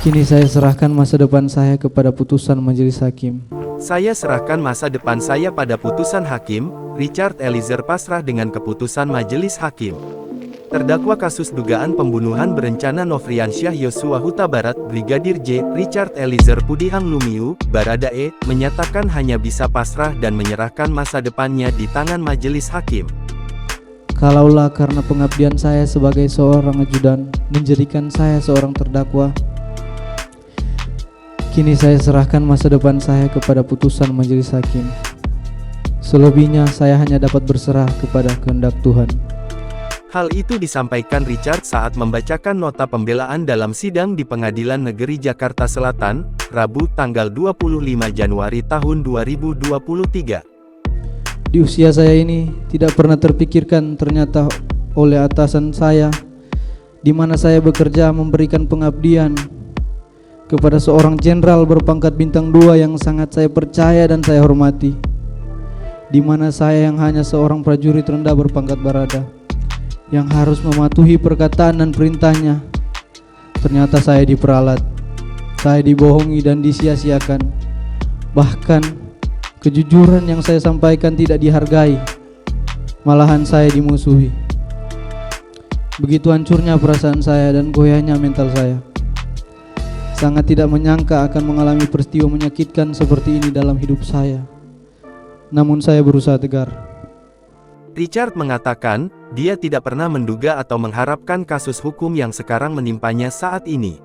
Kini saya serahkan masa depan saya kepada putusan majelis hakim. Saya serahkan masa depan saya pada putusan hakim. Richard Eliezer pasrah dengan keputusan majelis hakim. Terdakwa kasus dugaan pembunuhan berencana Nofriansyah Yosua Huta Barat Brigadir J. Richard Eliezer Pudihang Lumiu, Baradae, menyatakan hanya bisa pasrah dan menyerahkan masa depannya di tangan majelis hakim. Kalaulah karena pengabdian saya sebagai seorang ajudan menjadikan saya seorang terdakwa, kini saya serahkan masa depan saya kepada putusan majelis hakim. Selebihnya saya hanya dapat berserah kepada kehendak Tuhan. Hal itu disampaikan Richard saat membacakan nota pembelaan dalam sidang di Pengadilan Negeri Jakarta Selatan, Rabu tanggal 25 Januari tahun 2023. Di usia saya ini tidak pernah terpikirkan ternyata oleh atasan saya, di mana saya bekerja memberikan pengabdian kepada seorang jenderal berpangkat bintang 2 yang sangat saya percaya dan saya hormati, di mana saya yang hanya seorang prajurit rendah berpangkat barada yang harus mematuhi perkataan dan perintahnya. Ternyata saya diperalat, saya dibohongi dan disia-siakan. Bahkan kejujuran yang saya sampaikan tidak dihargai, malahan saya dimusuhi. Begitu hancurnya perasaan saya dan goyahnya mental saya. Sangat tidak menyangka akan mengalami peristiwa menyakitkan seperti ini dalam hidup saya. Namun saya berusaha tegar. Richard mengatakan, dia tidak pernah menduga atau mengharapkan kasus hukum yang sekarang menimpanya saat ini.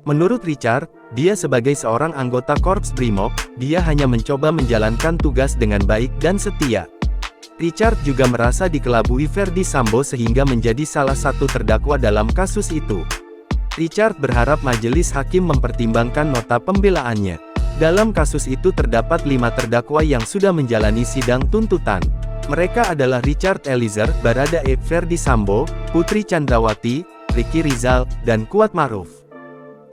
Menurut Richard, dia sebagai seorang anggota Korps Brimob, dia hanya mencoba menjalankan tugas dengan baik dan setia. Richard juga merasa dikelabui Ferdy Sambo sehingga menjadi salah satu terdakwa dalam kasus itu. Richard berharap majelis hakim mempertimbangkan nota pembelaannya. Dalam kasus itu terdapat 5 terdakwa yang sudah menjalani sidang tuntutan. Mereka adalah Richard Eliezer, Baradae, Ferdy Sambo, Putri Chandrawati, Ricky Rizal, dan Kuat Maruf.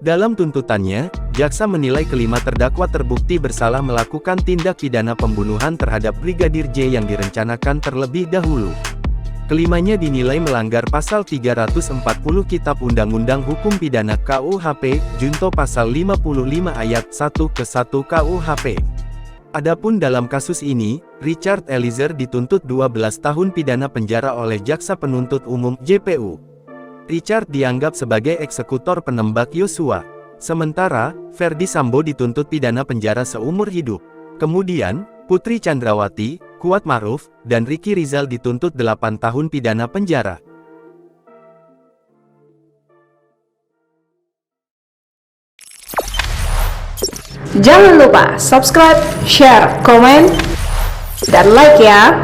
Dalam tuntutannya, jaksa menilai kelima terdakwa terbukti bersalah melakukan tindak pidana pembunuhan terhadap Brigadir J yang direncanakan terlebih dahulu. Kelimanya dinilai melanggar pasal 340 Kitab Undang-Undang Hukum Pidana KUHP, junto pasal 55 ayat 1 ke 1 KUHP. Adapun dalam kasus ini, Richard Eliezer dituntut 12 tahun pidana penjara oleh Jaksa Penuntut Umum JPU. Richard dianggap sebagai eksekutor penembak Yosua. Sementara, Ferdy Sambo dituntut pidana penjara seumur hidup. Kemudian, Putri Chandrawati, Kuat Maruf, dan Ricky Rizal dituntut 8 tahun pidana penjara. Jangan lupa subscribe, share, komen, dan like ya!